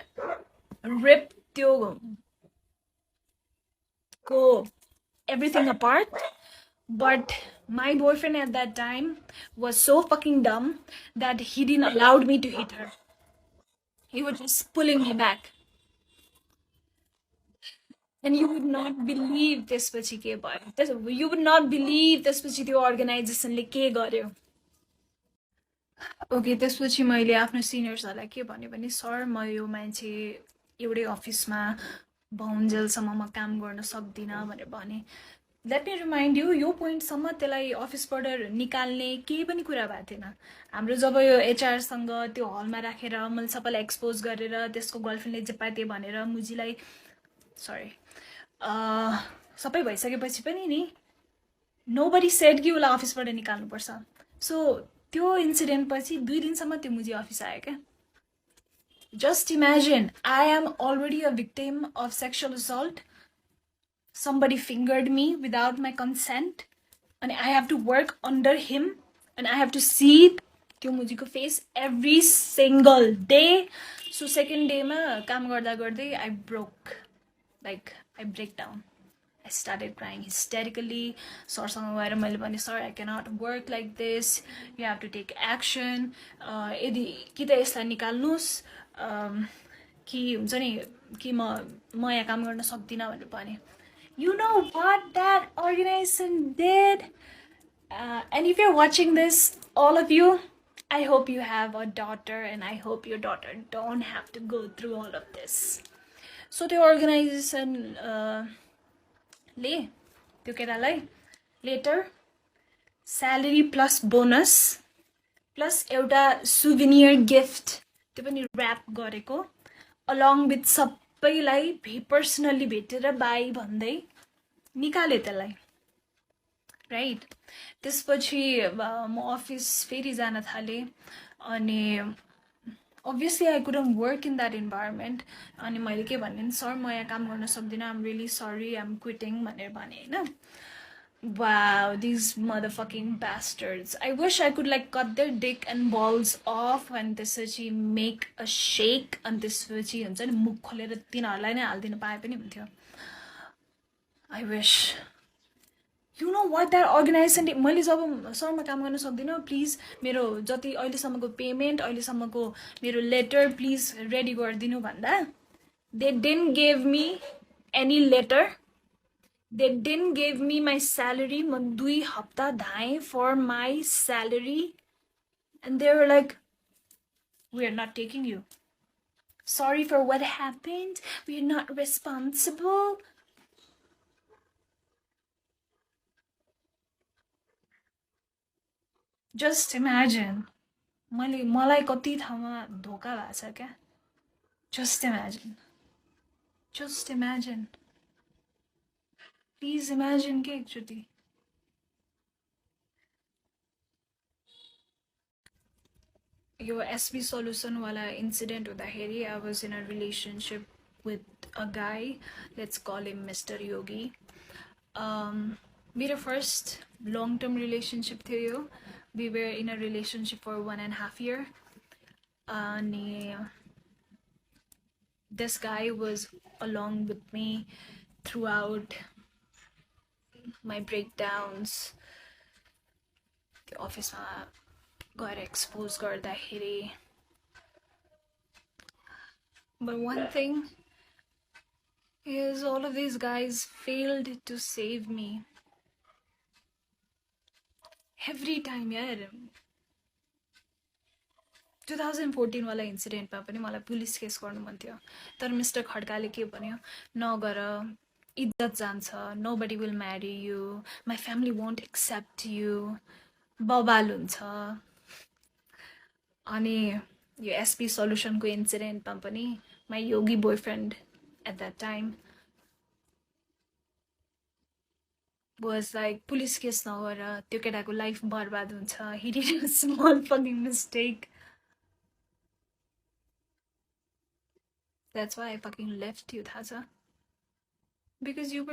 rip त्यो को everything apart, but my boyfriend at that time was so fucking dumb that he didn't allow me to hit her. He was just pulling me back. And you would not believe त्यसपछि के भयो, you would not believe त्यसपछि त्यो अर्गनाइजेसनले के गर्यो। Okay, त्यसपछि मैले आफ्नो सिनियर्सहरूलाई के भन्यो भने सर म यो मान्छे एउटै अफिसमा बहुन्जेलसम्म म काम गर्न सक्दिनँ भनेर भने। लेट मी रिमाइन्ड यु, यो पोइन्टसम्म त्यसलाई अफिसबाट निकाल्ने केही पनि कुरा भएको थिएन। हाम्रो जब यो एचआरसँग त्यो हलमा राखेर मैले सबैलाई एक्सपोज गरेर त्यसको गर्लफ्रेन्डले जे पाए त्यही भनेर मुजीलाई सरी सबै भइसकेपछि पनि नि नोबडी सेड कि उसलाई अफिसबाट निकाल्नुपर्छ। सो त्यो इन्सिडेन्ट पछि 2 दिनसम्म त्यो मुजी अफिस आयो क्या। Just imagine, I am already a victim of sexual assault. Somebody fingered me without my consent, and I have to work under him, and I have to see त्यो मुजीको face every single day. So second day ma काम गर्दा गर्दै I broke, like I break down. I started crying hysterically. सरसँग गएर मैले भने sir I cannot work like this. You have to take action. यदि कि त यसलाई निकाल्नुस् कि हुन्छ नि कि म यहाँ काम गर्न सक्दिनँ भनेर भने। You know what that organization did? And if you're watching this, all of you, I hope you have a daughter, and I hope your daughter don't have to go through all of this. So the organization ले त्यो केटालाई letter salary plus bonus plus एउटा souvenir gift त्यो पनि wrap गरेको along with सबैलाई personally भेटेर bye भन्दै निकाले त्यसलाई, राइट। त्यसपछि म अफिस फेरि जान थालेँ। अनि obviously I couldn't work in that environment. अनि मैले के भने सर म यहाँ काम गर्न सक्दिनँ, I'm really sorry, I'm quitting भनेर भने होइन। Wow, these motherfucking bastards. I wish I could like cut their dick and balls off and त्यसपछि make a shake and त्यसपछि हुन्छ नि मुख खोलेर तिनीहरूलाई नै हाल्दिन पाए पनि हुन्थ्यो. I wish. You know what that organization मैले जब सरमा काम गर्न सक्दिनँ प्लिज मेरो जति अहिलेसम्मको पेमेन्ट अहिलेसम्मको मेरो लेटर प्लिज रेडी गरिदिनु भन्दा they didn't give me any letter. They didn't give me my salary. म 2 हप्ता धाएँ for my salary. And they were like, we are not taking you. Sorry for what happened. We are not responsible. Just imagine. मलाई कति ठाउँमा धोका भएको छ क्या. Just imagine. Just imagine. Please imagine के एकचोटि. यो SB solution वाला incident हुँदाखेरि I was in a relationship with a guy. Let's call him Mr. Yogi. मेरो first long-term relationship थियो यो. We were in a relationship for 1.5 years. अनि this guy was along with me throughout my breakdowns. अफिसमा गएर expose गर्दाखेरि. But one thing is all of these guys failed to save me. Every time, यार. 2014 वाला इन्सिडेन्टमा पनि मलाई police case गर्नु मन थियो. तर मिस्टर खड्काले के भन्यो, नगर, इज्जत जान्छ, nobody will marry you, my family won't accept you, बवाल हुन्छ. अनि यो एसपी सल्युसनको इन्सिडेन्टमा पनि my yogi boyfriend at that time was like, police case नगर, त्यो केटाको लाइफ बर्बाद हुन्छ. He did a small fucking mistake. That's why I fucking left you, थाहा छ? Because you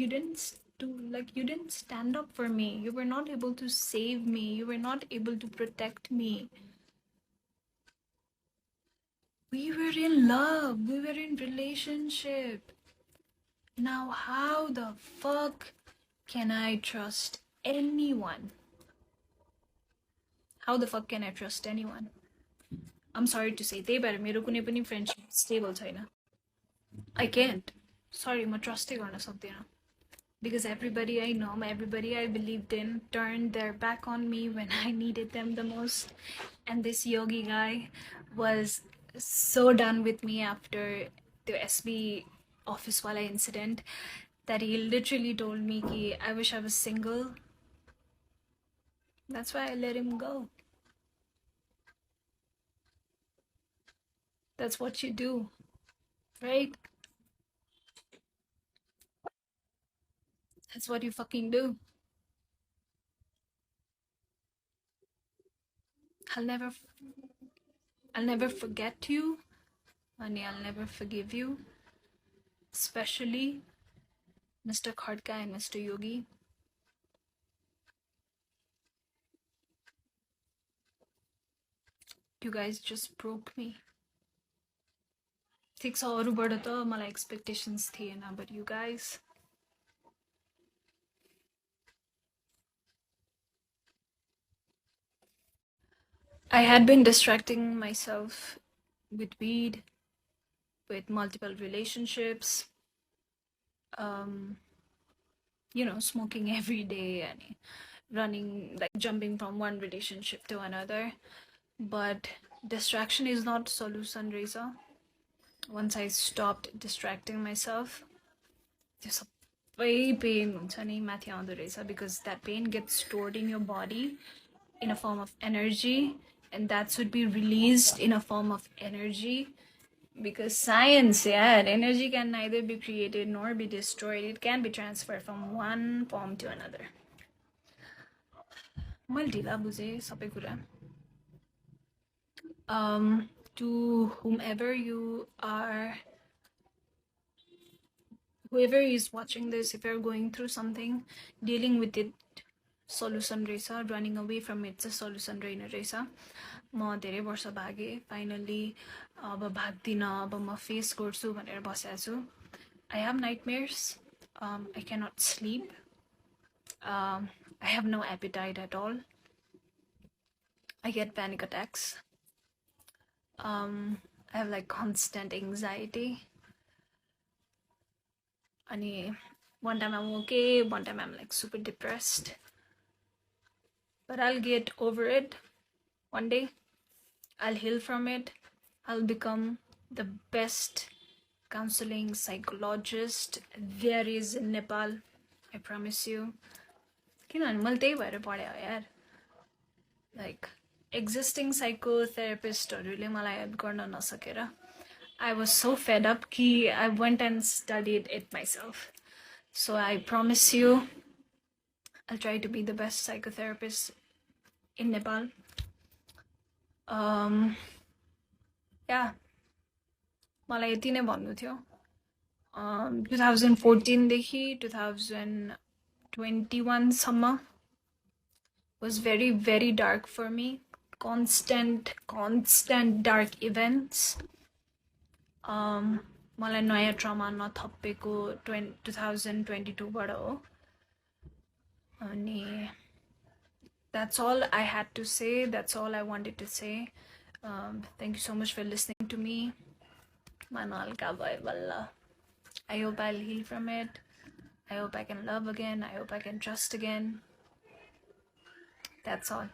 didn't stand up for me. You were not able to save me. You were not able to protect me. We were in love. We were in relationship. Now how the fuck can I trust anyone? How the fuck can I trust anyone? I'm sorry to say, त्यही भएर मेरो कुनै पनि friendship stable छैन. I can't. Sorry, म ट्रस्टै गर्न सक्दिनँ. Because everybody I know, everybody I believed in turned their back on me when I needed them the most. And this yogi guy was so done with me after the SB office wala incident that he literally told me ki I wish I was single. That's why I let him go. That's what you do, right? That's what you fucking do. I'll never forget you, and I'll never forgive you. Especially Mr. Khadka and Mr. Yogi. You guys just broke me. ठिक छ, अरूबाट त मलाई expectations थिएन, but you guys. I had been distracting myself with weed, with multiple relationships, smoking every day and running, like jumping from one relationship to another. But distraction is not solution, Reza. Once I stopped distracting myself, there's a pain mathi aउँदो रहेछ, because that pain gets stored in your body in a form of energy, and that should be released in a form of energy. Because science, energy can neither be created nor be destroyed. It can be transferred from one form to another. मैले ढिला बुझेँ सबै कुरा. To whomever you are, whoever is watching this, if you're going through something, dealing with it solution रहेछ, running away from it चाहिँ solution रहेन रहेछ. म धेरै वर्ष भागे, फाइनली अब भाग्दिन, अब म फेस गर्छु भनेर बसेको छु. I have nightmares. I cannot sleep. I have no appetite at all. I get panic attacks. I have like constant anxiety. And one time I'm okay, one time I'm like super depressed. But I'll get over it one day. I'll heal from it. I'll become the best counseling psychologist there is in Nepal. I promise you. किनभने मैले त्यही भएर पढेँ हो यार. Like existing psychotherapistहरूले मलाई help गर्न नसकेर I was so fed up कि I went and studied it myself. So I promise you I'll try to be the best psychotherapist in Nepal. Yeah. मलाई यति नै भन्नु थियो. 2014 देखि 2021 सम्म was very, very dark for me. Constant dark events. मलाई नयाँ ट्रमा नथपेको 2022 बाट हो. अनि that's all I had to say. That's all I wanted to say. Thank you so much for listening to me. Manalka bhai balla. I hope I'll heal from it. I hope I can love again. I hope I can trust again. That's all.